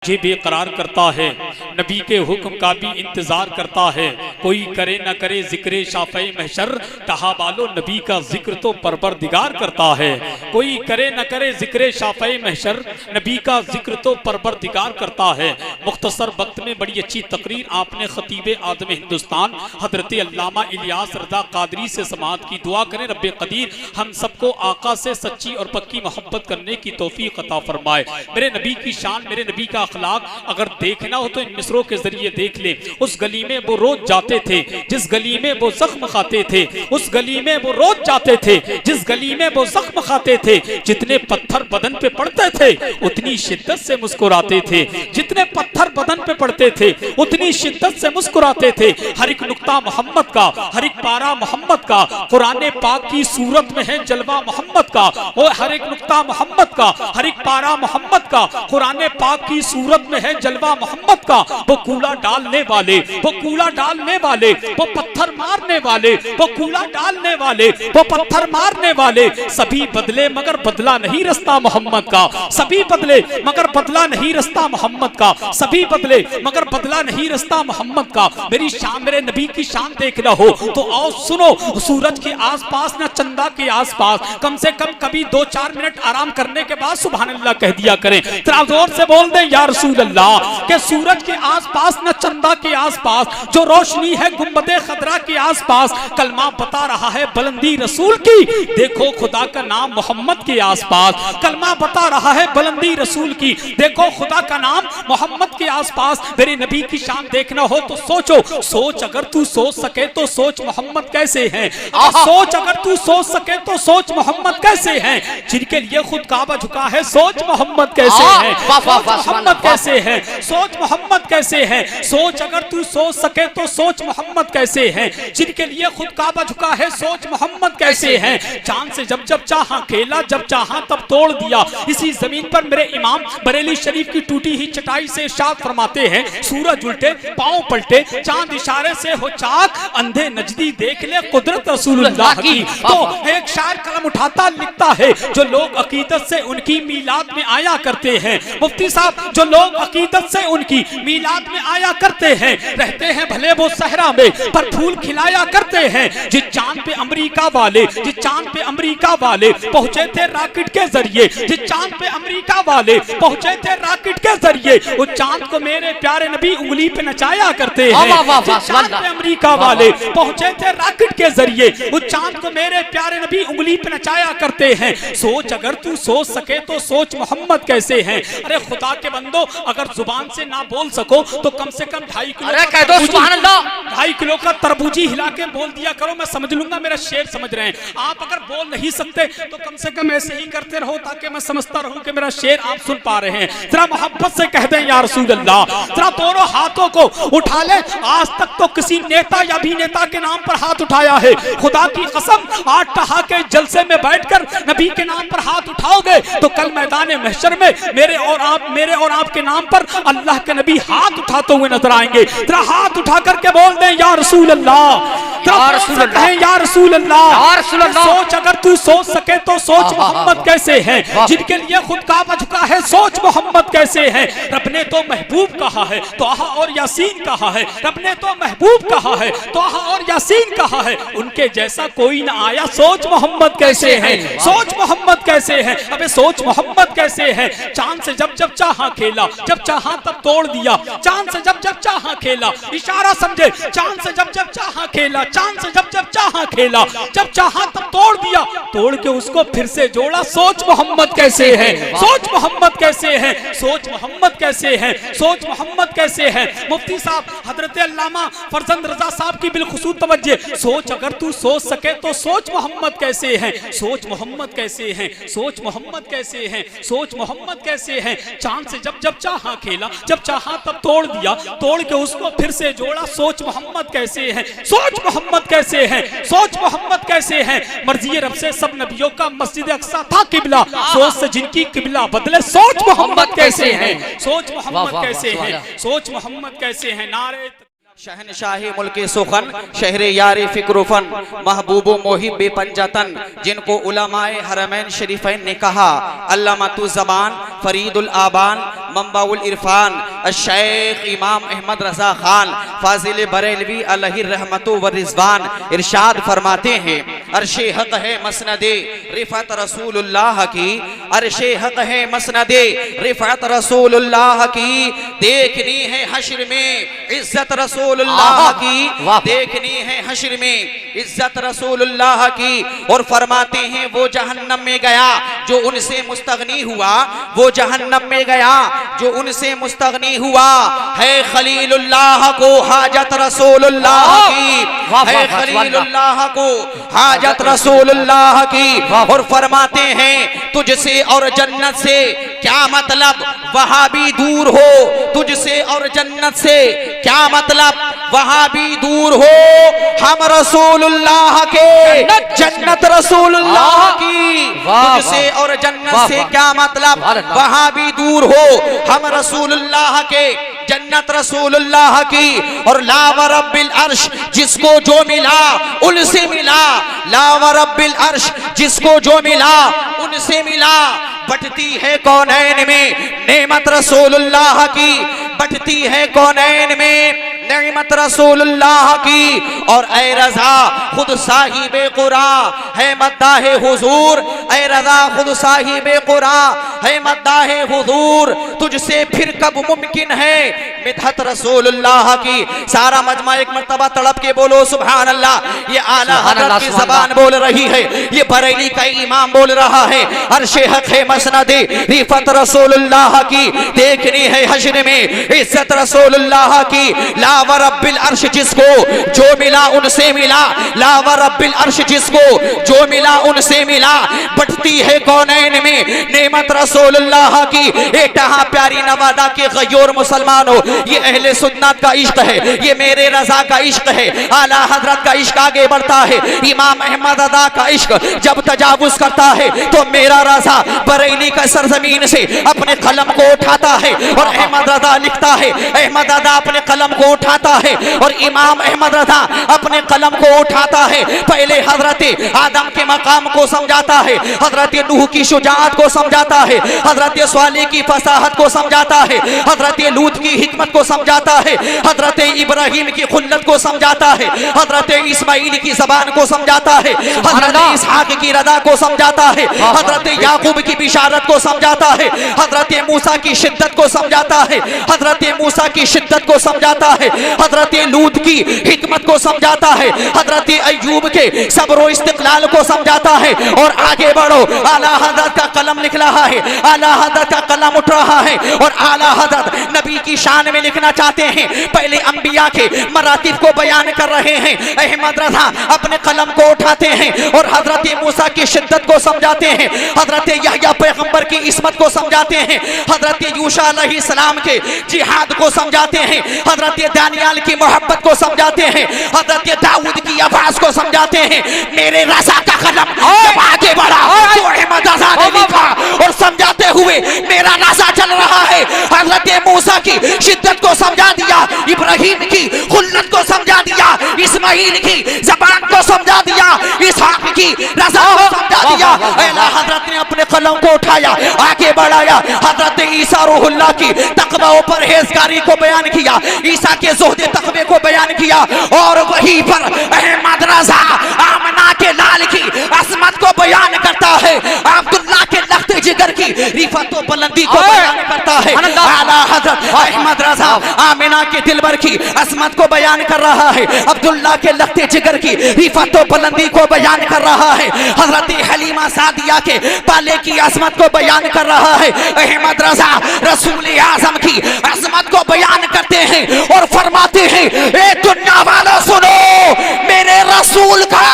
मुझे बेकरार करता है, नबी के हुक्म का भी इंतजार करता है। कोई करे न करे जिक्र शाफ़े महशर, कहा बालो नबी का जिक्र तो परवरदिगार करता है। कोई करे न करे जिक्र शाफ़े महशर, नबी का जिक्र तो परवरदिगार करता है। मुख्तसर वक्त में बड़ी अच्छी तकरीर आपने खतीब आदम हिंदुस्तान हजरत अल्लामा इलियास रज़ा कादरी से समाअत की। दुआ करें रब्बे कदीर हम सबको आका से सच्ची और पक्की मोहब्बत करने की तौफीक अता फरमाए। मेरे नबी की शान, मेरे नबी का अखलाक अगर देखना हो तो इन मिसरों के जरिए देख ले। उस गली में वो रोज जाते थे जिस गली में वो जख्म खाते थे, उस गली में वो रोज जाते थे जिस गली में वो जख्म खाते थे। जितने पत्थर बदन पे पड़ते थे उतनी शिद्दत से मुस्कुराते थे, जितने पत्थर बदन पे पड़ते थे उतनी शिद्दत से मुस्कुराते थे। हर एक नुक्ता मोहम्मद का, हर एक पारा मोहम्मद का, कुरान पाक की सूरत में है जलवा मोहम्मद का। वो हर एक नुक्ता मोहम्मद का, हर एक पारा मोहम्मद का, कुरान पाक की सूरत में है जलवा मोहम्मद का। वो कूड़ा डालने वाले, वो कूड़ा डालने वाले, वो पत्थर मारने वाले, वो कूड़ा डालने वाले, वो पत्थर मारने वाले, सभी बदले मगर बदला नहीं रास्ता मोहम्मद का। सभी बदले मगर बदला नहीं रास्ता मोहम्मद का। सभी बदले मगर बदला नहीं रास्ता मोहम्मद का। मेरी शान, मेरे नबी की शान देखना हो तो आओ सुनो। सूरज के आसपास ना चंदा के आसपास, कम से कम कभी 2-4 मिनट आराम करने के बाद सुभान अल्लाह कह दिया करें। जरा जोर से बोल दे या रसूल अल्लाह के सूरज के आसपास न चंदा के आसपास, जो रोशनी है गुंबदे खदरा के आसपास, कलमा बता रहा है बुलंदी रसूल की। देखो खुदा का नाम मोहम्मद के आसपास, कलमा बता रहा है बुलंदी रसूल की। देखो खुदा का नाम मोहम्मद के आसपास। मेरे नबी की शान देखना हो तो सोचो, सोच अगर तू सोच सके तो सोच मोहम्मद कैसे हैं। सोच अगर तू सोच सके तो सोच मोहम्मद कैसे हैं। जिनके लिए खुद काबा झुका है, सोच मोहम्मद कैसे हैं। मोहम्मद कैसे है, सोच मोहम्मद कैसे है। सोच अगर तू सोच सके तो सोच मोहम्मद कैसे है। जिनके लिए खुद काबा झुका है, सोच मोहम्मद कैसे है। चांद से जब जब चाहा खेला, जब चाहा तब तोड़ दिया। इसी जमीन पर मेरे इमाम बरेली शरीफ की टूटी ही चटाई से इरशाद फरमाते हैं, सूरज उल्टे पांव पलटे, चांद इशारे से हो चाक, अंधे नजदी देख ले कुदरत रसूलुल्लाह की। तो एक शायर कलम उठाता लिखता है, जो लोग अकीदत से उनकी मीलाद में आया करते हैं, मुफ्ती साहब जो लोग अकीदत से उनकी मीलाद में आया करते हैं, रहते हैं भले वो सहरा में पर फूल खिलाया करते हैं। जिस चांद पे अमेरिका वाले, जिस चांद पे अमेरिका वाले पहुंचे थे रॉकेट के जरिए, जिस चांद पे अमेरिका वाले पहुंचे थे रॉकेट के जरिए, उस चांद को मेरे प्यारे नबी उंगली पे नचाया करते हैं। जिस चांद पे अमेरिका वाले पहुंचे थे रॉकेट के जरिए, उस चांद को मेरे प्यारे नबी उंगली पे नचाया करते हैं। सोच अगर तू सोच सके तो सोच मोहम्मद कैसे हैं। अरे खुदा के बंदो, अगर जुबान से ना बोल सको तो कम से कम 2.5 किलो का तरबूजी हिला के बोल दिया करो, मैं समझ लूंगा मेरा शेर समझ रहे हैं। आप अगर बोल नहीं सकते तो कम से कम ऐसे ही करते रहो ताकि मैं समझता रहूं कि मेरा शेर आप सुन पा रहे हैं। जरा मोहब्बत से कह दें या रसूल अल्लाह। जरा दोनों हाथों को उठा ले। आज तक तो किसी नेता या अभिनेता के नाम पर हाथ उठाया है, खुदा की कसम आज टहा के जलसे में बैठकर नबी के नाम पर हाथ उठाओगे तो कल मैदान महशर में मेरे और आपके नाम पर अल्लाह के नबी हाथ उठाते हुए नजर आएंगे। जरा हाथ उठा करके बोल दें या रसूल अल्लाह, या रसूल अल्लाह, या रसूल अल्लाह। सोच अगर तू सोच सके तो सोच मोहम्मद कैसे हैं। जिनके लिए खुद काबा झुका है, सोच मोहम्मद कैसे हैं। रब ने तो महबूब कहा है, तोहा और यासीन कहा है। रब ने तो महबूब कहा है, तोहा और यासीन कहा है। उनके जैसा कोई ना आया, सोच मोहम्मद कैसे हैं। सोच मोहम्मद कैसे हैं। अबे सोच मोहम्मद कैसे हैं। चांद से जब जब चाहा खेला, जब चाहा तब तोड़ दिया। चांद से जब जब चाहा खेला, इशारा समझे। चांद से जब जब चाहा खेला, चांद से जब जब चाहा खेला, जब चाहा तब तोड़ दिया, तोड़ के उसको फिर से जोड़ा। सोच मोहम्मद कैसे है। सोच मोहम्मद कैसे है। सोच मोहम्मद कैसे है। सोच मोहम्मद कैसे है। मुफ्ती साहब हजरत अल्लामा फरजंद रजा साहब की बिलखुसूस तवज्जो। सोच अगर तू सोच सके तो सोच मोहम्मद कैसे है। सोच मोहम्मद कैसे है। सोच मोहम्मद कैसे है। सोच मोहम्मद कैसे है। चांद से जब जब चाहा खेला, जब चाहा तब तोड़ दिया, तोड़ के उसको फिर से जोड़ा। सोच मोहम्मद कैसे है। सोच मोहम्मद कैसे है। सोच मोहम्मद कैसे है। मर्जी रब से सब नबियों का मस्जिद अक्सा था किबला, सोच से जिनकी किबला बदले। सोच मोहम्मद कैसे है। सोच मोहम्मद कैसे है। सोच मोहम्मद कैसे है। नारे शहनशाही मुल्के सुखन शहरे यारे फिक्रुफन महबूबो मोहिब पंजतन, जिनको उलमाए हरमैन शरीफैन ने कहा अल्लामातु ज़बान फरीदुल आबान मंबाउल इरफान शेख इमाम अहमद रजा खान फाजिल बरेलवी अलैहि रहमतु व रिज़वान इरशाद फरमाते हैं, अर्शे हक है मसनदे रिफत रसूलुल्लाह की, अर्शे हक है मसनदे रिफत रसूलुल्लाह की, देखनी है हश्र में इज्जत रसूलुल्लाह की, देखनी है हश्र में इज्जत रसूलुल्लाह की। और फरमाते हैं वो जहन्नम में गया जो उनसे मुस्तगनी हुआ, वो जहन्नम में गया जो उनसे मुस्तगनी हुआ, है खलीलुल्लाह को हाजत रसूलुल्लाह की, है खलीलुल्लाह को हाजत रसूलुल्लाह की। और फरमाते हैं तुझसे और जन्नत से क्या मतलब, वहां भी दूर हो, तुझसे और जन्नत से क्या मतलब, वहां भी दूर हो, हम रसूलुल्लाह के जन्नत रसूलुल्लाह की, तुझसे और जन्नत से क्या मतलब, वहां भी दूर हो, हम रसूलुल्लाह के जन्नत रसूलुल्लाह की। और ला व रब्बिल अर्श जिसको जो मिला उनसे मिला, ला व रब्बिल अर्श जिसको जो मिला उनसे मिला। बटती है कौनैन में नेमत रसूलुल्लाह की, बटती है कौनैन में नेमत रसूलुल्लाह की। और ऐ रज़ा खुद साहिबे कुरा है मद्दाहे हुजूर, ऐ रज़ा खुद साहिबे कुरा है मद्दाहे हुजूर, तुझसे फिर कब मुमकिन है मिदहत रसूलुल्लाह की। सारा मजमा एक मर्तबा तड़प के बोलो सुभान अल्लाह। ये आला हज़रत की ज़बान बोल रही है, ये बरेली का इमाम बोल रहा है, अर्शे हक है मसनदे रिफत रसूलुल्लाह की, देखनी है हश्र में इज्जत रसूलुल्लाह की। ला व रब्बिल अर्श जिसको जो मिला उनसे मिला, ला व रब्बिल अर्श जिसको जो मिला उनसे मिला। बटती है कौनैन में नेमत रसूलुल्लाह की। एटहा प्यारी नवादा के गयोर मुसलमानों, ये अहले सुन्नत का इश्क है, ये मेरे रजा का इश्क है, आला हजरत का इश्क आगे बढ़ता है, इमाम अहमद रजा का इश्क जब तजावुज करता है तो मेरा रजा बरेली का सरजमीन से अपने कलम को उठाता है और अहमद रजा लिखता है, अहमद रजा अपने कलम को उठाता है और इमाम अहमद रजा अपने कलम को उठाता है। पहले हजरत आदम के मकाम को समझाता है, हजरत नूह की शुजाअत को समझाता है, हजरत स्वालिह की फसाहत को समझाता है, हजरत लूत की हिकमत को समझाता है, हजरत इब्राहिम की खुल्लत को समझाता है, हजरत इस्माइल की जबान को समझाता है, हजरत इसहाक की रजा को समझाता है, हजरत याकूब की बिशारत को समझाता है, हजरत मूसा की शिद्दत को समझाता है, हजरत मूसा की शिद्दत को समझाता है, हजरत लूत की हिकमत को समझाता है, हजरत अय्यूब के सब्र और इस्तिक़लाल को समझाता है। और आगे बढ़ो, आला हजरत का कलम लिख रहा है, आला हजरत का कलम उठ रहा है और आला हजरत नबी की शान में लिखना चाहते हैं। पहले अंबिया के मरातिब को बयान कर रहे हैं, अहमद रजा अपने कलम को उठाते हैं और हजरत मूसा की शिद्दत को समझाते हैं, हजरत यहया पैगंबर की इस्मत को समझाते हैं, हजरत यूशा अलैहिस्सलाम के जिहाद को समझाते हैं, हजरत दानियाल की मोहब्बत को समझाते हैं, हजरत दाऊद की आवाज को समझाते हैं। मेरे रजा का कलम जब आगे बढ़ा तो अहमद रजा ने लिखा और समझाते हुए मेरा रजा चल रहा है, हजरत मूसा की शिद्दत को समझा दिया, इब्राहिम की खुल्लत को समझा दिया, इस्माइल की जबान को समझा दिया, इसहाक की रजा को समझा दिया। आला हजरत ने अपने कलम को उठाया, आगे बढ़ाया, हजरत ईसा रूहुल्लाह की तकवा और परहेजगारी को बयान किया, ईसा के ज़ुहद तकवे को बयान किया और वहीं पर अहमद रजा आमना के लाल की असमत को बयान करता है, अब्दुल्ला के लख्त जिगर की रिफत और बुलंदी को बयान करता है। आला हजरत अहमद रजा आमिना के दिलबर की असमत को बयान कर रहा है, अब्दुल्ला के लख्त जिगर की रिफत और बुलंदी को बयान कर रहा है, हजरत हलीमा सादिया के पाले की असमत को बयान कर रहा है। अहमद रजा रसूल आजम की असमत को बयान करते हैं और फरमाते हैं, ए दुनिया वालों सुनो, मेरे रसूल का,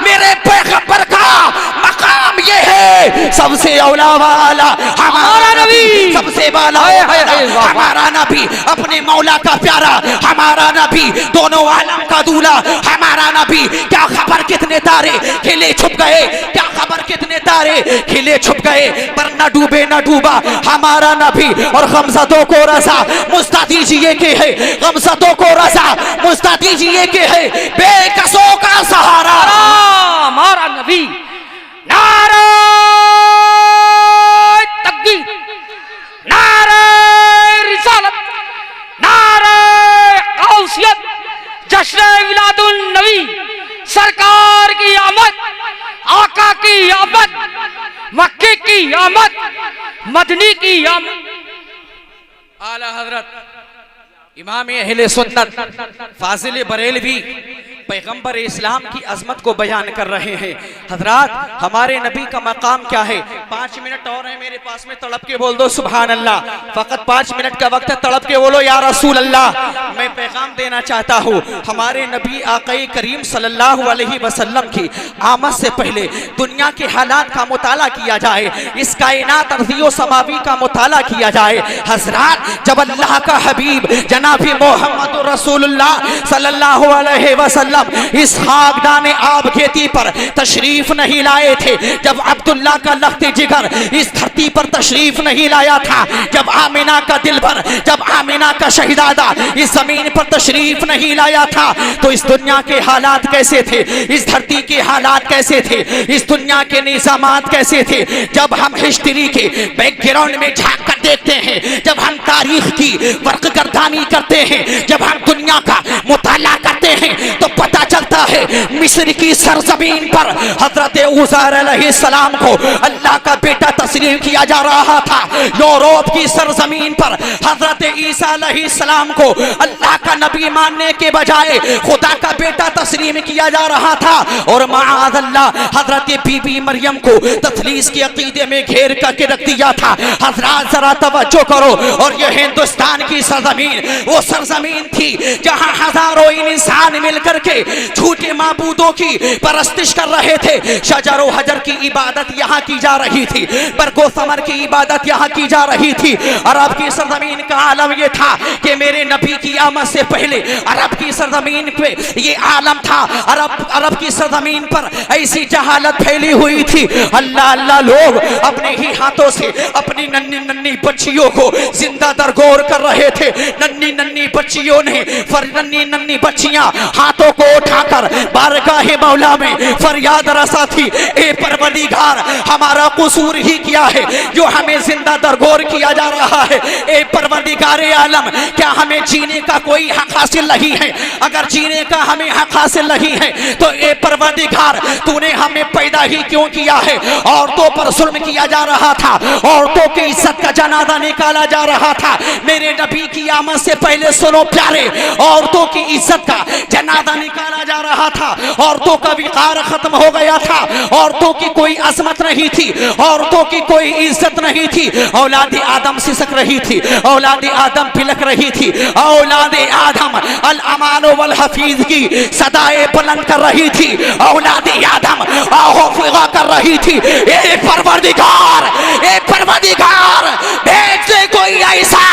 मेरे पैगंबर का मकाम ये है, सबसे औला वाला हमारा नबी, सबसे वाला हमारा नबी, अपने मौला का प्यारा हमारा नबी, दोनों आलम का दूल्हा हमारा नबी। क्या खबर कितने तारे खिले छुप गए, क्या खबर कितने तारे खिले छुप गए, पर न डूबे न डूबा हमारा नबी। और गमज़दों को रज़ा मुस्ता दीजिए के है, गमज़दों को रज़ा मुस्ता दीजिए के है, बेकसों का सहारा हमारा नबी। नारे तकबीर, नारे रिसालत, नारे गौसियत, जश्न विलादुन नबी, सरकार की आमद, आका की आमद, मक्की की आमद, मदनी की आमद। आला हजरत इमाम अहले सुन्नत फाजिल बरेलवी पैगंबर इस्लाम की अजमत को बयान कर रहे हैं। हजरात, हमारे नबी का मकाम क्या है? 5 मिनट और है मेरे पास में, तड़प के बोल दो सुभान अल्लाह। फकत 5 मिनट का वक्त है, तड़प के बोलो या रसूल अल्लाह। मैं पैगाम देना चाहता हूँ, हमारे नबी आक़ाए करीम सल्लल्लाहु अलैहि वसल्लम की आमद से पहले दुनिया के हालात का मुताला किया जाए, इस कायनात अर्ज़ियो समावी का मुताला किया जाए। हजरात, जब अल्लाह का हबीब जनाबी मोहम्मद रसूलुल्लाह सल्लल्लाहु अलैहि वसल्लम इस खाकदाने आब खेती पर तशरीफ नहीं लाए थे, जब अब्दुल्ला का लख्त जिगर इस धरती पर तशरीफ नहीं लाया था, जब आमिना का दिलबर, जब आमिना का शहीदादा इस जमीन पर तशरीफ नहीं लाया था, तो इस दुनिया के हालात कैसे थे, इस धरती के हालात कैसे थे, इस दुनिया के निज़ामात कैसे थे। जब हम हिस्ट्री के बैकग्राउंड में झांक कर देखते हैं, जब हम तारीख की वर्कगर्दानी करते हैं, जब हम दुनिया का मुताला करते हैं, तो पता चलता है मिस्र की सरजमीन पर हजरत उज़ैर अलैहिस्सलाम को अल्लाह का बेटा तस्लीम किया जा रहा था। यूरोप की सरजमीन पर हजरत ईसा अलैहिस्सलाम को अल्लाह का नबी मानने के बजाय खुदा का बेटा तस्लीम किया जा रहा था। और माअज़ल्लाह हजरत बीबी मरियम को तस्लीस के अकीदे में घेर करके रख दिया था। हजरात जरा तवज्जो करो, और यह हिंदुस्तान की सरजमीन वो सरजमीन थी जहां हजारों इंसान मिलकर के झूठे माबूदों की परस्तिश कर रहे थे। शजर व हजर की इबादत यहाँ की जा रही थी, बरगो समर की इबादत यहाँ की जा रही थी। अरब की सरजमीन का आलम यह था कि मेरे नबी की आमद से पहले अरब की सरजमीन पे ये आलम था। अरब की सरजमीन पर ऐसी जहालत फैली हुई थी, अल्लाह अल्लाह लोग अपने ही हाथों से अपनी नन्ही नन्ही बच्चियों को जिंदा दरगोर कर रहे थे। नन्ही नन्ही बच्चियों ने नन्ही नन्ही बच्चियां हाथों को उठाकर बारगाहे मौला में फरियाद रसा थी, ए परवरदिगार हमारा कसूर ही क्या है जो हमें जिंदा दरगोर किया जा रहा है। ए परवरदिगार आलम, क्या हमें जीने का कोई हक हासिल नहीं है? अगर जीने का हमें हक हासिल नहीं है तो ए परवरदिगार तूने हमें पैदा ही क्यों किया है? औरतों पर जुल्म किया जा रहा था, औरतों की इज्जत का जनाजा निकाला जा रहा था। मेरे नबी की आमद से पहले सुनो प्यारे, औरतों की इज्जत का जनाजा निकाला जा रहा था, औरतों का विकार खत्म हो गया था, औरतों की कोई अजमत नहीं थी, औरतों की कोई इज्जत नहीं थी। औलादे आदम सिसक रही थी, औलादे आदम पिलक रही थी, औलादे आदम अल अमान वल हफीज की सदाएं बुलंद कर रही थी, औलादे आदम आहो फिगा कर रही थी। ए परवरदिगार, ए परवरदिगार भेज दे कोई ऐसा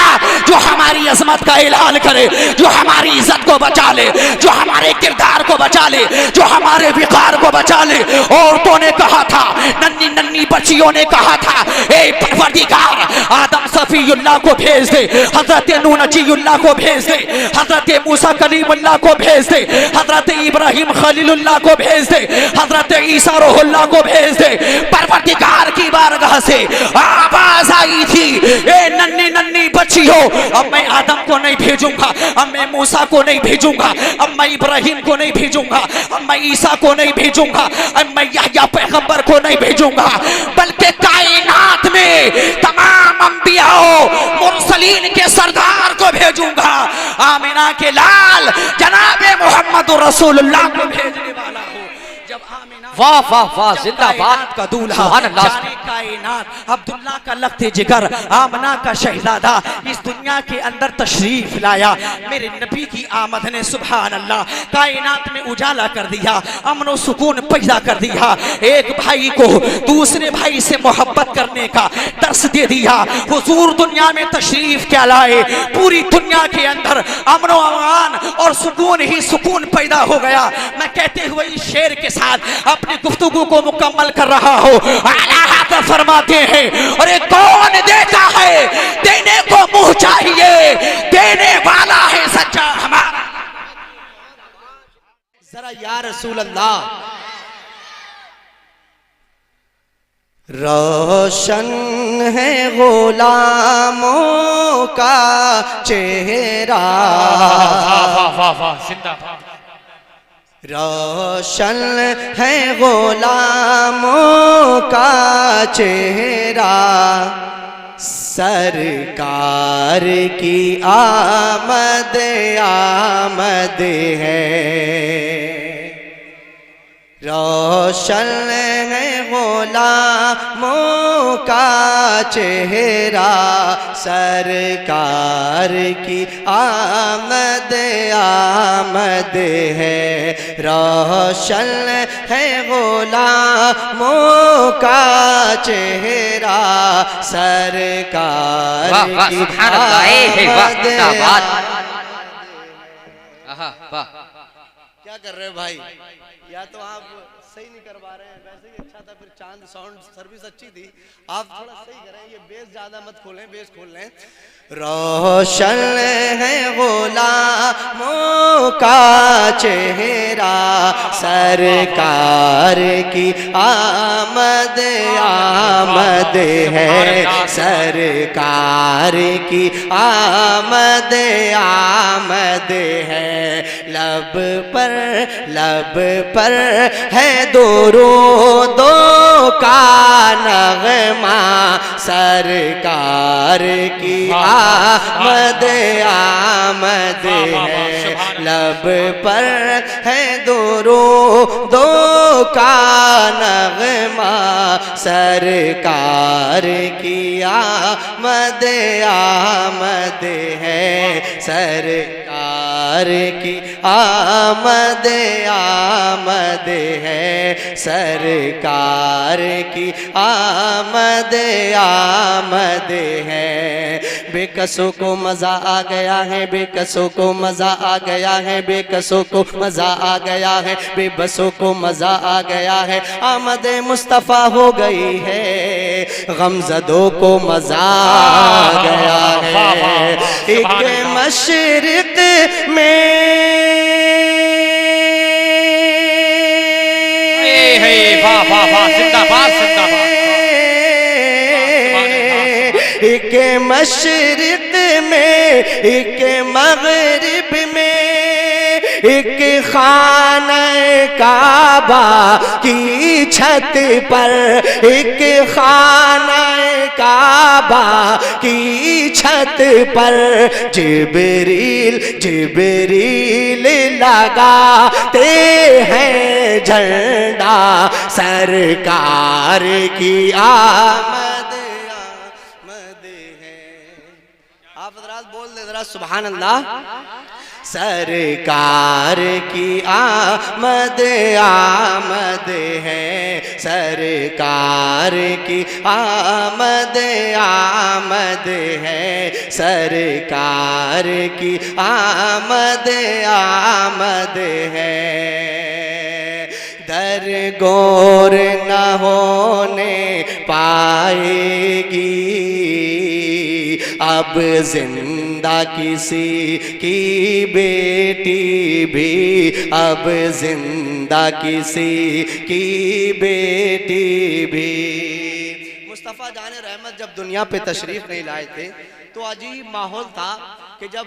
जो हमारी अजमत का ऐलान करे, जो हमारी इज्जत को बचा ले, जो हमारे किरदार को बचा ले, जो हमारे विकार को बचा ले। औरतों ने कहा था, नन्ही नन्ही बच्चियों ने कहा था, ए परवरदिगार आदम सफीउल्लाह को भेज दे, हजरत नूह नजीउल्लाह को भेज दे, हजरत मूसा कलीमुल्लाह को भेज दे, हजरत इब्राहिम खलीलुल्लाह को भेज दे, हजरत ईसा रूहुल्लाह को भेज दे। परवरदिगार की बारगाह से आवाज आई थी, ए नन्ही नन्ही बच्चियों, अब मैं आदम को नहीं भेजूंगा, अब मैं मूसा को नहीं भेजूंगा, अब मैं इब्राहिम को नहीं भेजूंगा, अब मैं ईसा को नहीं भेजूंगा, अब मैं यहया पैगंबर को नहीं भेजूंगा, बल्कि कायनात में तमाम अंबियाओं मुरसलीन के सरदार को भेजूंगा। आमिना के लाल जनाबे मोहम्मद रसूलुल्लाह को भेजने वाला हूँ। जब आमिना वाह वाह वाह, जिंदाबाद का दूल्हा, सुभान अल्लाह। जाने कायनात, अब्दुल्ला का लख्ते जिगर, आमना का शहजादा इस दुनिया के अंदर तशरीफ लाया। मेरे नबी की आमद ने सुभान अल्लाह कायनात में उजाला कर दिया, अमन और सुकून पैदा कर दिया। एक भाई को दूसरे भाई से मोहब्बत करने का दर्स दे दिया। हुजूर दुनिया में तशरीफ क्या लाए, पूरी दुनिया के अंदर अमन और अमान और सुकून ही सुकून पैदा हो गया। मैं कहते हुए इस शेर के साथ अपनी गुफ्तगू को मुकम्मल कर रहा हूँ। आला हज़रत फरमाते हैं, अरे कौन देता है, देने को मुंह चाहिए, देने वाला है सच्चा हमारा। जरा या रसूल अल्लाह। रोशन है गुलामों का चेहरा, रोशन है गुलामों का चेहरा, सरकार की आमद आमद है। रोशन है गुलामों का चेहरा, सरकार की आमद आमद है। रोशन है गुलामों का चेहरा, सरकार की आमद आमद। क्या कर रहे हो भाई? या तो आप सही नहीं करवा रहे हैं, वैसे ही अच्छा था, फिर चांद साउंड सर्विस अच्छी थी, आप थोड़ा सही करें, ये बेस ज्यादा मत खोलें, बेस खोल लें। रोशन है गुलामों का चेहरा, सरकार की आमद आमद है, सरकार की आमद आमद है। लब पर है दुरूदो का नगमा, सरकार की आमद आमद है। लब पर है दुरूदो का नगमा, सरकार की आमद आमद है, सरकार की आमद आमद है, सरकार की आमद आमद है। बेकसों को मजा आ गया है, बेकसों को मजा आ गया है, बेकसों को मजा आ गया है, बेबसों को मजा आ गया है, आमद मुस्तफ़ा हो गई है, गमज़दों को मजा आ गया है। एक मशरिक़ में एक मशरिक़ में, एक मग़रिब में, एक खाना काबा की छत पर, एक खाना काबा की छत पर जिब्रील जिब्रील लगाते हैं झंडा, सरकार की आमद आमद है। आप हज़रात बोल दे जरा सुभान अल्लाह। सरकार की आमद आमद है, सरकार की आमद आमद है, सरकार की आमद आमद है। दरगोर न होने पाएगी अब जिंदा किसी की बेटी भी, अब जिंदा किसी की बेटी भी। मुस्तफ़ा जान रहमत जब दुनिया पे तशरीफ नहीं लाए थे तो अजीब माहौल था। कि जब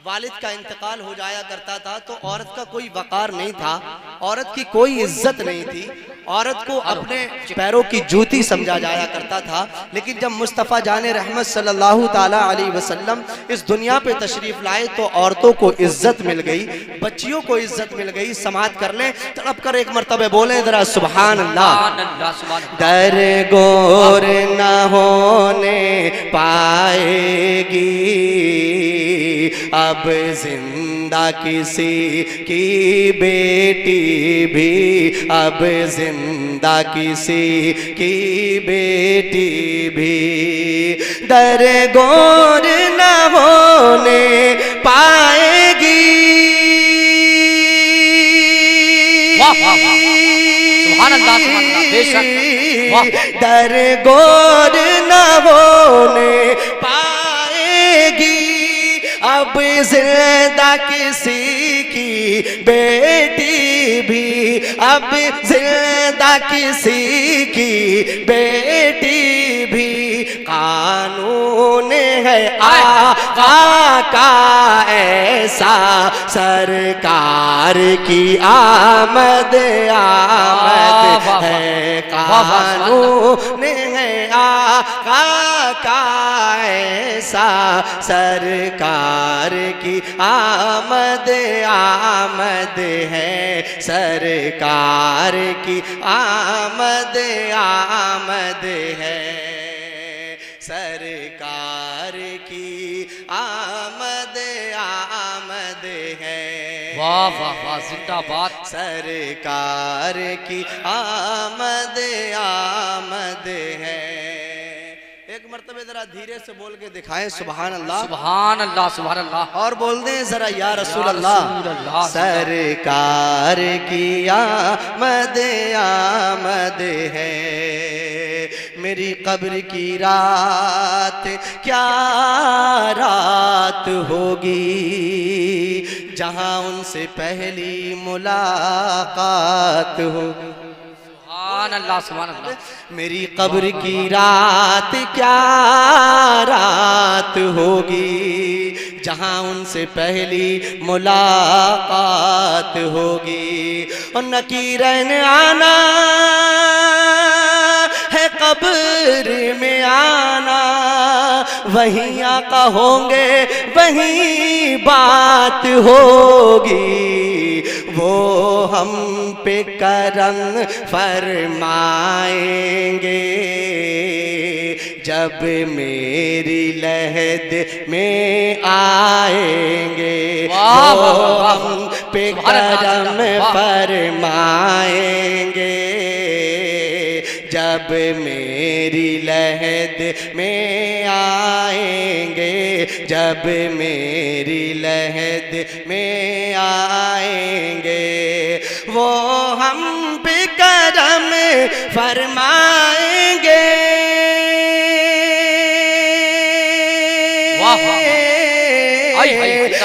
वालिद का इंतकाल हो जाया करता था तो औरत का कोई वकार नहीं था, औरत की कोई इज्जत नहीं थी, औरत को अपने पैरों की जूती समझा जाया करता था। लेकिन जब मुस्तफ़ा जाने रहमत सल्लल्लाहु ताला अलैहि वसल्लम इस दुनिया पे तशरीफ लाए तो औरतों को इज्जत मिल गई, बच्चियों को इज्जत मिल गई। समात कर लें, तड़प कर एक मरतबे बोले जरा सुभान अल्लाह। दर गोर न होने पाएगी अब जिंदा किसी की बेटी भी, अब जिंदा किसी की बेटी भी दर गोर न होने पाएगी। दर गोर न होने पाएगी अब जिंदा किसी की बेटी भी, अब जिंदा किसी की बेटी भी। कानून है आका का ऐसा सरकार की आमद आमद है। कानून है आका का ऐसा सरकार की आमद आमद है, सरकार की आमद आमद है, सरकार की आमद आमद है। वाह वाह वाह, जिंदाबाद। सरकार की आमद आमद है। एक मर्तबे जरा धीरे से बोल के दिखाएं सुभान अल्लाह, सुभान अल्लाह, सुभान अल्लाह। और बोल दें जरा या रसूल अल्लाह। सरकार की आमद आमद है। मेरी कब्र की रात क्या रात होगी जहां उनसे पहली मुलाकात हो। सुभान अल्लाह, सुभान अल्लाह। मेरी कब्र की रात क्या रात होगी जहां उनसे पहली मुलाकात होगी। और नकीरन आना है कब्र में आना, वहीं आका होंगे वहीं बात होगी। वो हम पे करम फरमाएंगे जब मेरी लहद में आएंगे। वो हम पे करम फरमाएंगे जब मेरी लहद में आएंगे, जब मेरी लहद में आएंगे। वो हम पे करम फरमाएंगे।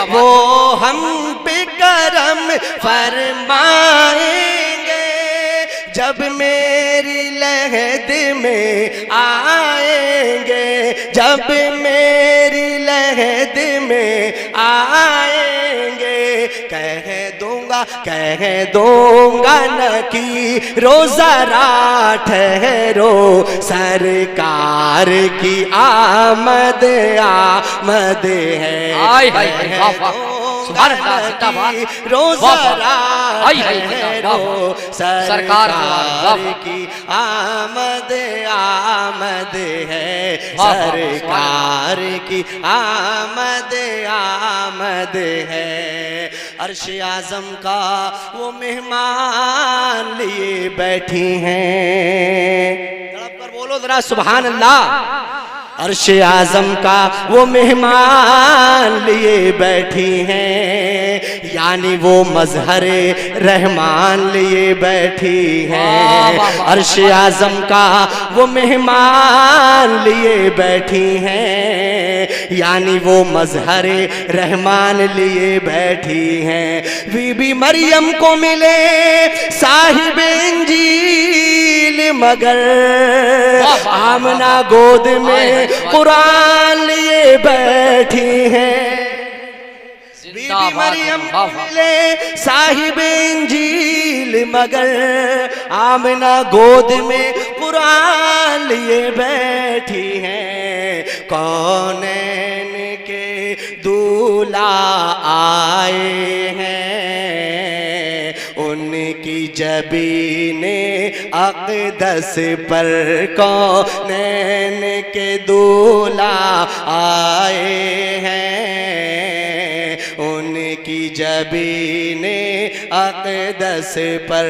वो हम पे करम फरमाएंगे जब मेरी लहद में आएंगे, जब मेरी लहद में आएंगे। कह दूंगा न कि रोज़ा ठहरो, सरकार की आमद आमद है। रोज़ा ठहरो, सरकार की आमद आमद है, सरकार की आमद आमद है। अर्श आज़म का वो मेहमान लिए बैठी हैं। तड़प कर बोलो जरा सुभान अल्लाह। अर्श आज़म का वो मेहमान लिए बैठी हैं, यानी वो मजहरे रहमान लिए बैठी हैं। अर्श आज़म का वो मेहमान लिए बैठी हैं, यानी वो मजहरे रहमान लिए बैठी हैं। बीबी मरियम को मिले साहिब इंजील, मगर आमना गोद में कुरान लिए बैठी हैं। बीबी मरियम मिले साहिब इंजील मगर आमना गोद में कुरान लिए बैठी हैं। कौनैन के दूल्हा आए हैं, उनकी जबीने अक़दस पर कौनैन के दूल्हा आए हैं, उनकी जबीने अक़दस पर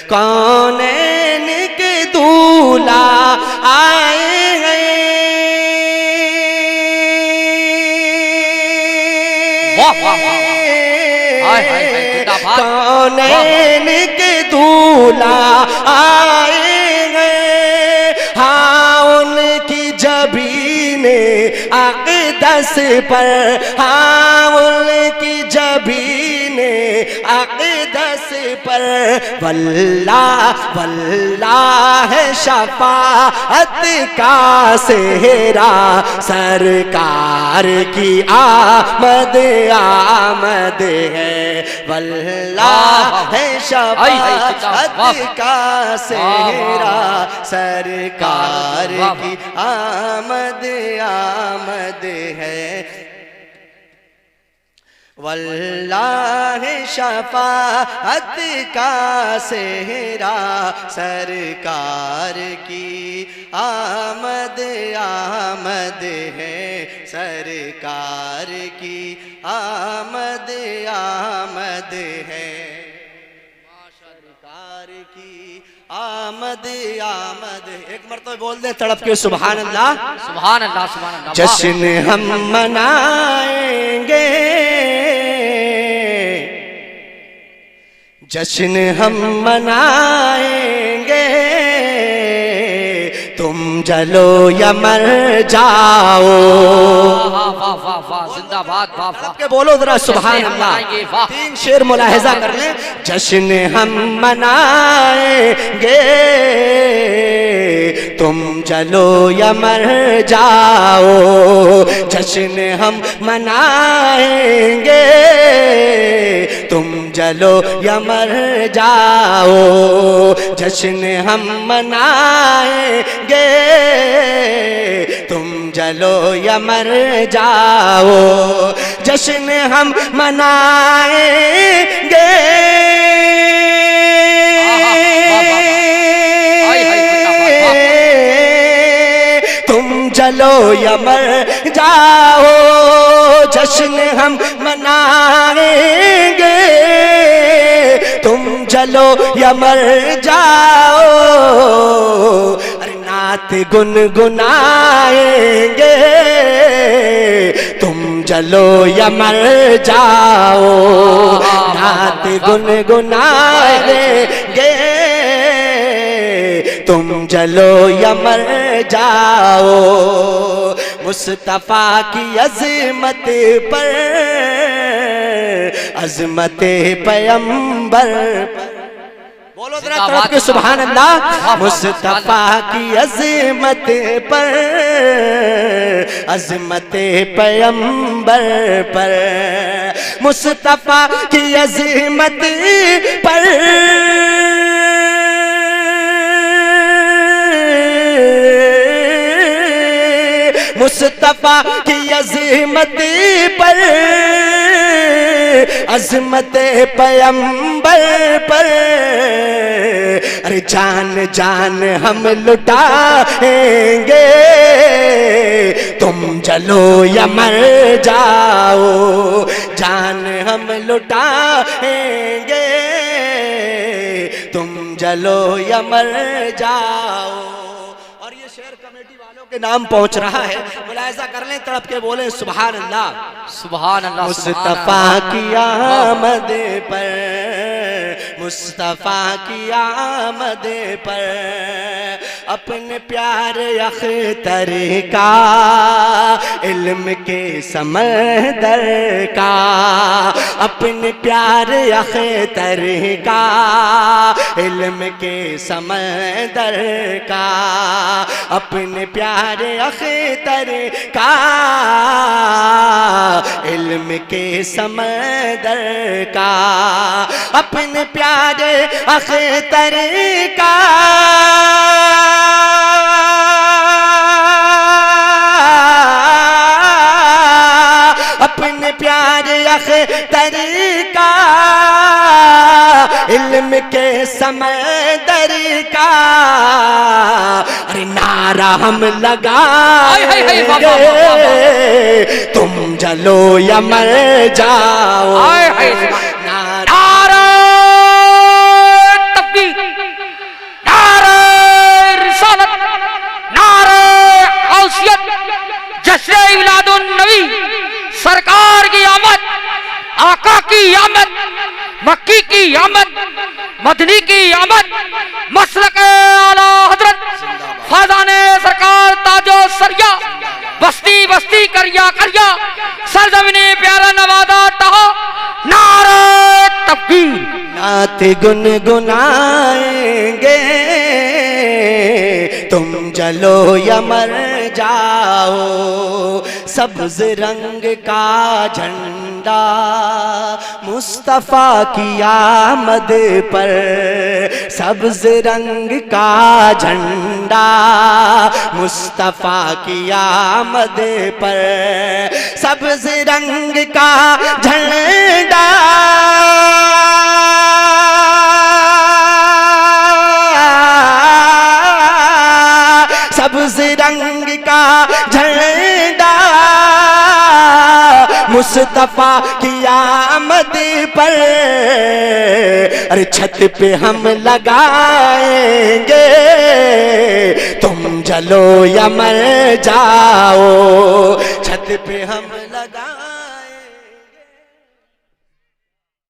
कौनैन के दूल्हा आए हैं। वाह वाह वाह हाय हाय हाय जिंदाबाद कौनैन के दूल्हा आए हैं, हाँ उनकी जबीने अक़दस पर, हाँ उनकी जबीने अक़दस पर वल्लाह वल्लाह है शफाअत का सेहरा, सरकार की आमद आमद है। वल्लाह है शफाअत का सेहरा, सरकार की आमद आमद है। वल्लाह शफाअत का सेहरा, सरकार की आमद आमद है, सरकार की आमद आमद है, सरकार की आमद आमद। एक मरतबा बोल दे तड़प के सुभान अल्लाह सुभान अल्लाह सुभान अल्लाह। जश्न हम मनाएंगे, जश्न हम मनाएंगे, तुम जलो या मर जाओ। वाह वाह वाह वाह जिंदाबाद वाह वाह के बोलो जरा सुभान अल्लाह। तीन शेर मुलाहिजा कर लें। जश्न हम मनाएंगे, तुम जलो या मर जाओ। जश्न हम मनाएंगे, तुम जलो या मर जाओ। जश्न हम मनाएंगे, तुम जलो या मर जाओ। जश्न हम मनाएंगे, तुम जलो या मर जाओ। जश्न हम मनाएंगे, तुम जलो या मर जाओ। अरे नात गुनगुनाएंगे, तुम जलो या मर जाओ। नात गुनगुनाएंगे, तुम जलो या मर जाओ। मुस्तफा की अज़मत पर, अज़मत पैगंबर पर, बोलो जरा तरफ के सुभान अल्लाह। मुस्तफा की अज़मत पर, अज़मत पैगंबर पर, मुस्तफा की अज़मत पर, मुस्तफा की अज़मत पर, अज़मत पैगंबर पर, अरे जान जान हम लुटाएंगे, तुम जलो या मर जाओ। जान हम लुटाएंगे, तुम जलो या मर जाओ। और ये शेर कमेटी वालों के नाम पहुंच रहा है, मुलाहिजा कर लें, तड़प के बोले सुभान अल्लाह सुभान अल्लाह। मुस्तफा की आमद पर, मुस्तफा की आमद पर, अपने प्यारे अख्तर का, इल्म के समंदर का, अपने प्यारे अख्तर का, इल्म के समंदर का, अपने प्यारे अख्तर का, इल्म के समंदर का, अपने प्यारे अख्तर का, अपने प्यारे अख्तर का, इल्म के समंदर का, अरे नारा हम लगाएंगे, तुम जलो या मर जाओ। नारा तकबीर, नारा रिसालत, नारा गौसियत, जश्न मिलादुन नबी, सरकार की आमद, आका की आमद, मक्की की आमद, मदनी की आमद, मसलक आला हजरत फैजाने सरकार ताजो सरिया, बस्ती बस्ती करिया करिया, सरजमीने प्यारा नवादा टहा, नारा तकबीर। नात गुनगुनाएंगे, तुम जलो या मर जाओ, सब्ज रंग का झंडा मुस्तफा की आमद पर, सब्ज रंग का झंडा मुस्तफा की आमद पर, सब्ज रंग का झंडा सब्ज रंग का झंडा मुस्तफा की आमद पर, अरे छत पे हम लगाएंगे, तुम जलो या मर जाओ, छत पे हम लगा